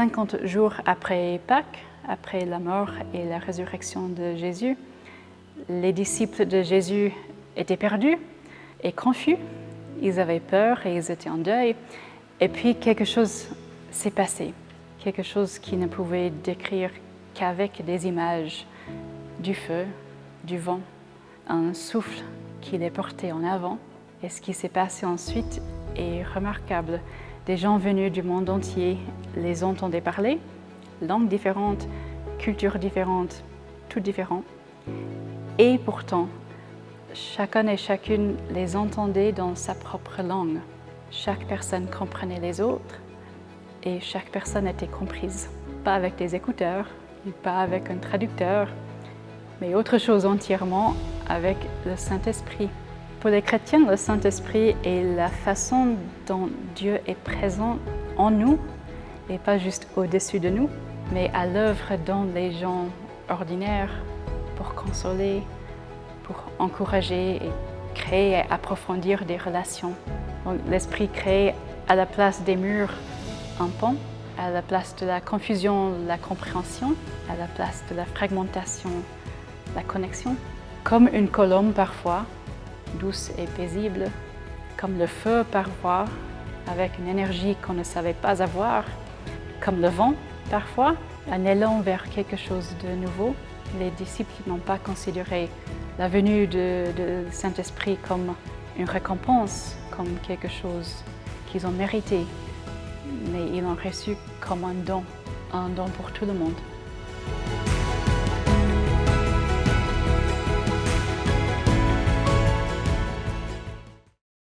50 jours après Pâques, après la mort et la résurrection de Jésus, les disciples de Jésus étaient perdus et confus. Ils avaient peur et ils étaient en deuil. Et puis quelque chose s'est passé, quelque chose qu'ils ne pouvaient décrire qu'avec des images du feu, du vent, un souffle qui les portait en avant. Et ce qui s'est passé ensuite est remarquable. Des gens venus du monde entier les entendaient parler, langues différentes, cultures différentes, tout différent. Et pourtant, chacun et chacune les entendait dans sa propre langue. Chaque personne comprenait les autres et chaque personne était comprise. Pas avec des écouteurs, pas avec un traducteur, mais autre chose entièrement avec le Saint-Esprit. Pour les chrétiens, le Saint-Esprit est la façon dont Dieu est présent en nous, et pas juste au-dessus de nous, mais à l'œuvre dans les gens ordinaires pour consoler, pour encourager et créer et approfondir des relations. Donc, l'Esprit crée à la place des murs un pont, à la place de la confusion, la compréhension, à la place de la fragmentation, la connexion. Comme une colombe parfois, douce et paisible, comme le feu parfois, avec une énergie qu'on ne savait pas avoir, comme le vent parfois, un élan vers quelque chose de nouveau. Les disciples n'ont pas considéré la venue du Saint-Esprit comme une récompense, comme quelque chose qu'ils ont mérité, mais ils l'ont reçu comme un don pour tout le monde.